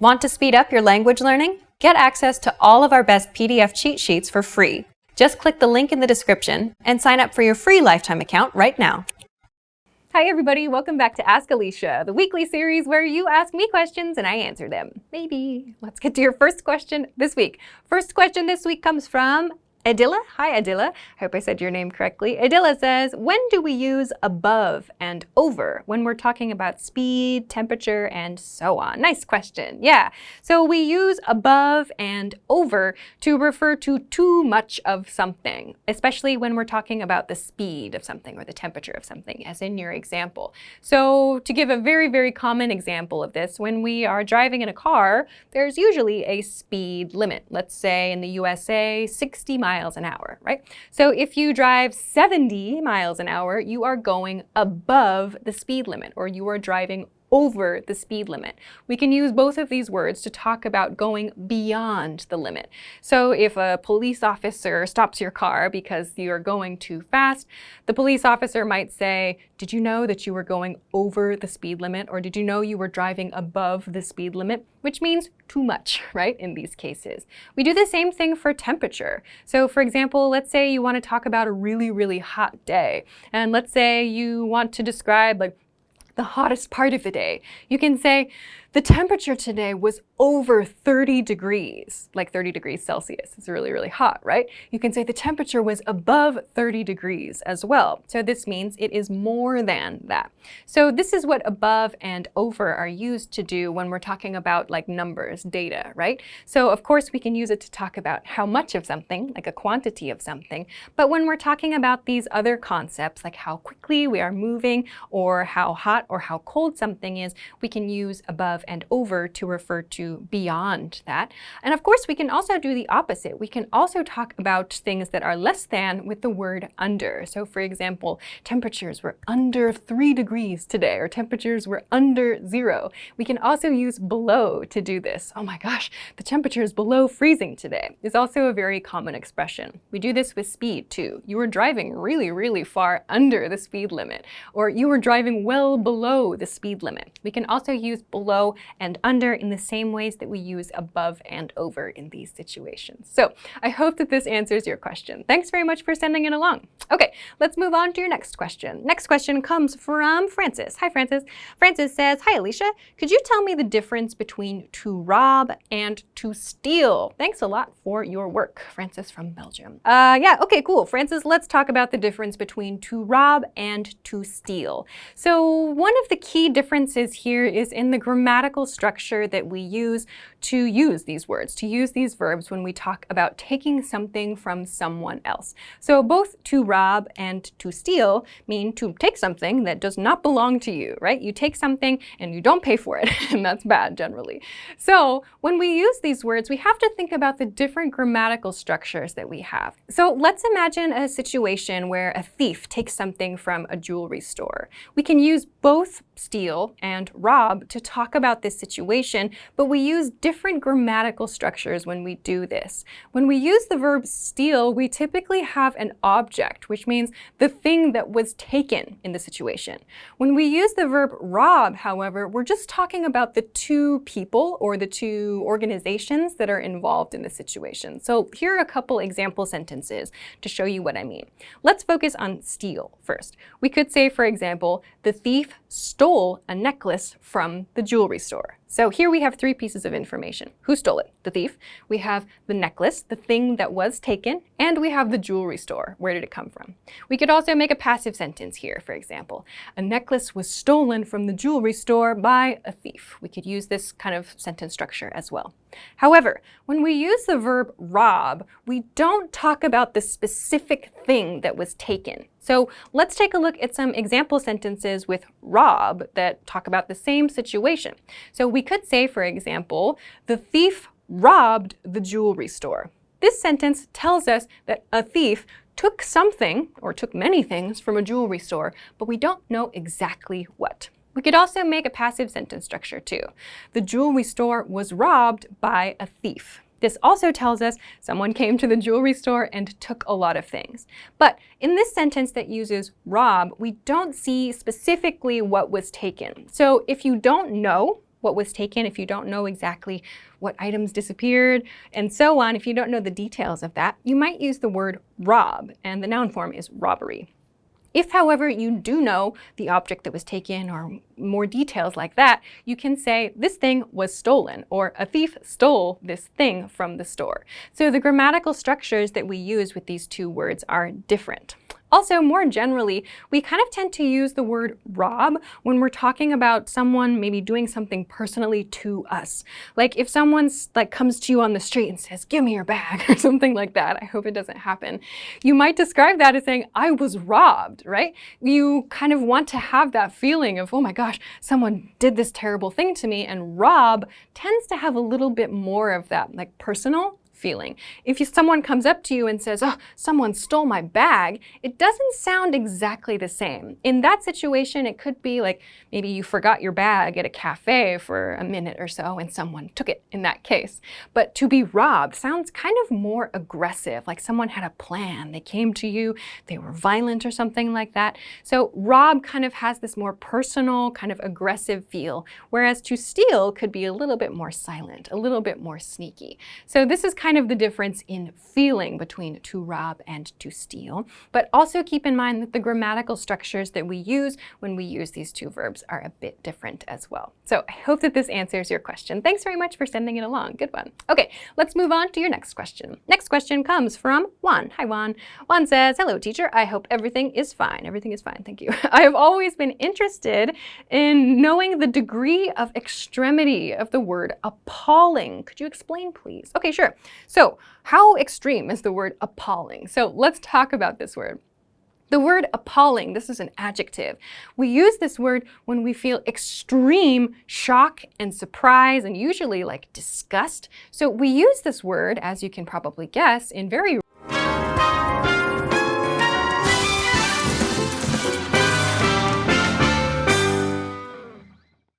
Want to speed up your language learning? Get access to all of our best PDF cheat sheets for free. Just click the link in the description and sign up for your free lifetime account right now. Hi everybody, welcome back to Ask Alicia, the weekly series where you ask me questions and I answer them. Maybe. Let's get to your first question this week. First question this week comes from Adila. Hi Adila. I hope I said your name correctly. Adila says, when do we use above and over when we're talking about speed, temperature, and so on? Nice question. Yeah. So we use above and over to refer to too much of something, especially when we're talking about the speed of something or the temperature of something, as in your example. So to give a very, very common example of this, when we are driving in a car, there's usually a speed limit. Let's say in the USA, 60 miles an hour, right? So if you drive 70 miles an hour, you are going above the speed limit, or you are driving over the speed limit. We can use both of these words to talk about going beyond the limit. So if a police officer stops your car because you're going too fast, the police officer might say, did you know that you were going over the speed limit? Or did you know you were driving above the speed limit? Which means too much, right, in these cases. We do the same thing for temperature. So for example, let's say you want to talk about a really, really hot day. And let's say you want to describe the hottest part of the day. You can say, the temperature today was over 30 degrees, like 30 degrees Celsius. It's really, really hot, right? You can say the temperature was above 30 degrees as well. So this means it is more than that. So this is what above and over are used to do when we're talking about like numbers, data, right? So of course we can use it to talk about how much of something, like a quantity of something. But when we're talking about these other concepts, like how quickly we are moving or how hot or how cold something is, we can use above and over to refer to beyond that. And of course, we can also do the opposite. We can also talk about things that are less than with the word under. So for example, temperatures were under 3 degrees today, or temperatures were under 0. We can also use below to do this. Oh my gosh, the temperature is below freezing today is also a very common expression. We do this with speed too. You were driving really, really far under the speed limit, or you were driving well below the speed limit. We can also use below and under in the same ways that we use above and over in these situations. So I hope that this answers your question. Thanks very much for sending it along. Okay, let's move on to your next question. Next question comes from Francis. Hi, Francis. Francis says, hi, Alicia. Could you tell me the difference between to rob and to steal? Thanks a lot for your work, Francis from Belgium. Yeah, okay, cool. Francis, let's talk about the difference between to rob and to steal. So one of the key differences here is in the grammatical structure that we use to use these words, to use these verbs when we talk about taking something from someone else. So both to rob and to steal mean to take something that does not belong to you, right? You take something and you don't pay for it, and that's bad generally. So when we use these words, we have to think about the different grammatical structures that we have. So let's imagine a situation where a thief takes something from a jewelry store. We can use both steal and rob to talk about this situation, but we use different grammatical structures when we do this. When we use the verb steal, we typically have an object, which means the thing that was taken in the situation. When we use the verb rob, however, we're just talking about the two people or the two organizations that are involved in the situation. So here are a couple example sentences to show you what I mean. Let's focus on steal first. We could say, for example, the thief stole a necklace from the jewelry store. So here we have three pieces of information. Who stole it? The thief. We have the necklace, the thing that was taken, and we have the jewelry store. Where did it come from? We could also make a passive sentence here, for example. A necklace was stolen from the jewelry store by a thief. We could use this kind of sentence structure as well. However, when we use the verb rob, we don't talk about the specific thing that was taken. So let's take a look at some example sentences with rob that talk about the same situation. So we could say, for example, the thief robbed the jewelry store. This sentence tells us that a thief took something, or took many things, from a jewelry store, but we don't know exactly what. We could also make a passive sentence structure too. The jewelry store was robbed by a thief. This also tells us someone came to the jewelry store and took a lot of things. But in this sentence that uses rob, we don't see specifically what was taken. So if you don't know what was taken, if you don't know exactly what items disappeared, and so on, if you don't know the details of that, you might use the word rob, and the noun form is robbery. If, however, you do know the object that was taken or more details like that, you can say this thing was stolen, or a thief stole this thing from the store. So the grammatical structures that we use with these two words are different. Also, more generally, we kind of tend to use the word rob when we're talking about someone maybe doing something personally to us. Like if someone comes to you on the street and says, "Give me your bag," or something like that. I hope it doesn't happen. You might describe that as saying, "I was robbed," right? You kind of want to have that feeling of, oh my gosh, someone did this terrible thing to me, and rob tends to have a little bit more of that like personal feeling. If someone comes up to you and says, "Oh, someone stole my bag," it doesn't sound exactly the same. In that situation, it could be like maybe you forgot your bag at a cafe for a minute or so and someone took it in that case. But to be robbed sounds kind of more aggressive, like someone had a plan. They came to you, they were violent or something like that. So rob kind of has this more personal, kind of aggressive feel, whereas to steal could be a little bit more silent, a little bit more sneaky. So this is kind of the difference in feeling between to rob and to steal. But also keep in mind that the grammatical structures that we use when we use these two verbs are a bit different as well. So I hope that this answers your question. Thanks very much for sending it along. Good one. Okay, let's move on to your next question. Next question comes from Juan. Hi, Juan. Juan says, "Hello, teacher. I hope everything is fine." Everything is fine. Thank you. I have always been interested in knowing the degree of extremity of the word appalling. Could you explain, please? Okay, sure. So how extreme is the word appalling? So let's talk about this word. The word appalling, this is an adjective. We use this word when we feel extreme shock and surprise and usually like disgust. So we use this word, as you can probably guess, in very